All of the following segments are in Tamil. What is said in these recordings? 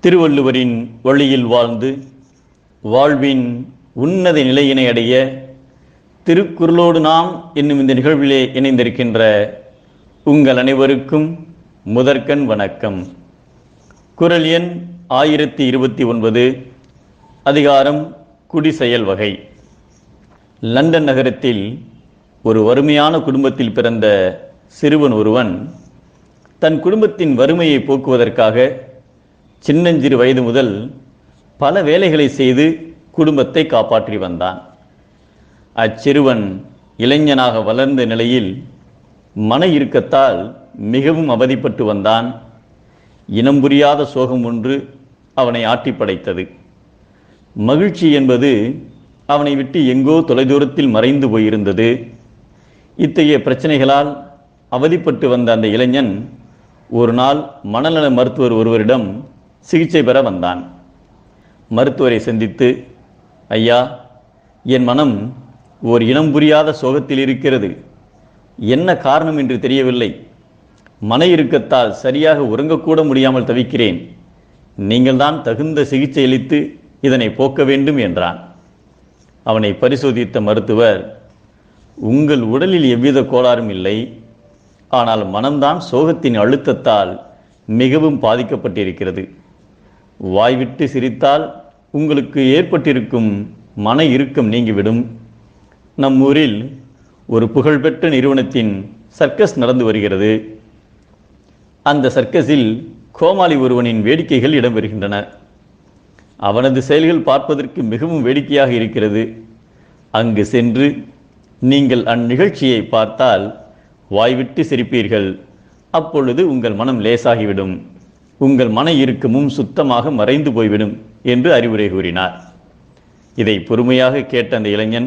திருவள்ளுவரின் வழியில் வாழ்ந்து வாழ்வின் உன்னத நிலையினை அடைய திருக்குறளோடு நாம் என்னும் இந்த நிகழ்விலே இணைந்திருக்கின்ற உங்கள் அனைவருக்கும் முதற்கண் வணக்கம். குறள் எண் 1029, அதிகாரம் குடிசெயல் வகை. லண்டன் நகரத்தில் ஒரு வறுமையான குடும்பத்தில் பிறந்த சிறுவன் ஒருவன் தன் குடும்பத்தின் வறுமையை போக்குவதற்காக சின்னஞ்சிறு வயது முதல் பல வேலைகளை செய்து குடும்பத்தை காப்பாற்றி வந்தான். அச்சிறுவன் இளைஞனாக வளர்ந்த நிலையில் மன இறுக்கத்தால் மிகவும் அவதிப்பட்டு வந்தான். இனம் புரியாத சோகம் ஒன்று அவனை ஆட்டி படைத்தது. மகிழ்ச்சி என்பது அவனை விட்டு எங்கோ தொலைதூரத்தில் மறைந்து போயிருந்தது. இத்தகைய பிரச்சனைகளால் அவதிப்பட்டு வந்த அந்த இளைஞன் ஒரு நாள் மனநல மருத்துவர் ஒருவரிடம் சிகிச்சை பெற வந்தான். மருத்துவரை சந்தித்து, ஐயா, என் மனம் ஓர் இனம் புரியாத சோகத்தில் இருக்கிறது. என்ன காரணம் என்று தெரியவில்லை. மன இறுக்கத்தால் சரியாக உறங்கக்கூட முடியாமல் தவிக்கிறேன். நீங்கள்தான் தகுந்த சிகிச்சை அளித்து இதனை போக்க வேண்டும் என்றான். அவனை பரிசோதித்த மருத்துவர், உங்கள் உடலில் எவ்வித கோளாறும் இல்லை, ஆனால் மனம்தான் சோகத்தின் அழுத்தத்தால் மிகவும் பாதிக்கப்பட்டிருக்கிறது. வாய்விட்டு சிரித்தால் உங்களுக்கு ஏற்பட்டிருக்கும் மன இறுக்கம் நீங்கிவிடும். நம் ஊரில் ஒரு புகழ்பெற்ற நிறுவனத்தின் சர்க்கஸ் நடந்து வருகிறது. அந்த சர்க்கஸில் கோமாளி ஒருவனின் வேடிக்கைகள் இடம்பெறுகின்றன. அவனது செயல்கள் பார்ப்பதற்கு மிகவும் வேடிக்கையாக இருக்கிறது. அங்கு சென்று நீங்கள் அந்நிகழ்ச்சியை பார்த்தால் வாய்விட்டு சிரிப்பீர்கள். அப்பொழுது உங்கள் மனம் லேசாகிவிடும், உங்கள் மன இறுக்கமும் சுத்தமாக மறைந்து போய்விடும் என்று அறிவுரை கூறினார். இதை பொறுமையாக கேட்ட அந்த இளைஞன்,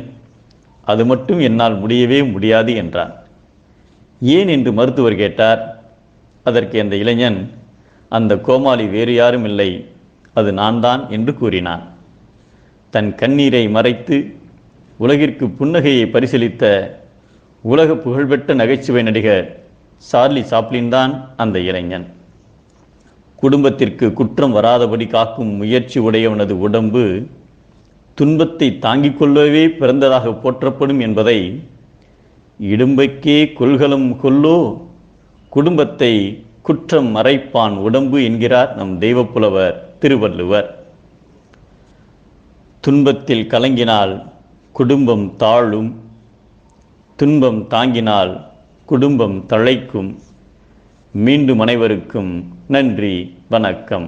அது மட்டும் என்னால் முடியவே முடியாது என்றான். ஏன் என்று மருத்துவர் கேட்டார். அதற்கு அந்த இளைஞன், அந்த கோமாளி வேறு யாரும் இல்லை, அது நான் தான் என்று கூறினான். தன் கண்ணீரை மறைத்து உலகிற்கு புன்னகையை பரிசீலித்த உலக புகழ்பெற்ற நகைச்சுவை நடிகர் சார்லி சாப்ளின் தான் அந்த இளைஞன். குடும்பத்திற்கு குற்றம் வராதபடி காக்கும் முயற்சி உடையவனது உடம்பு துன்பத்தை தாங்கிக் கொள்ளவே பிறந்ததாக போற்றப்படும் என்பதை இடும்பைக்கே கொள்கலம் கொல்லோ, குடும்பத்தை குற்றம் மறைப்பான் உடம்பு என்கிறார் நம் தெய்வப்புலவர் திருவள்ளுவர். துன்பத்தில் கலங்கினால் குடும்பம் தாழும், துன்பம் தாங்கினால் குடும்பம் தழைக்கும். மீண்டும் அனைவருக்கும் நன்றி, வணக்கம்.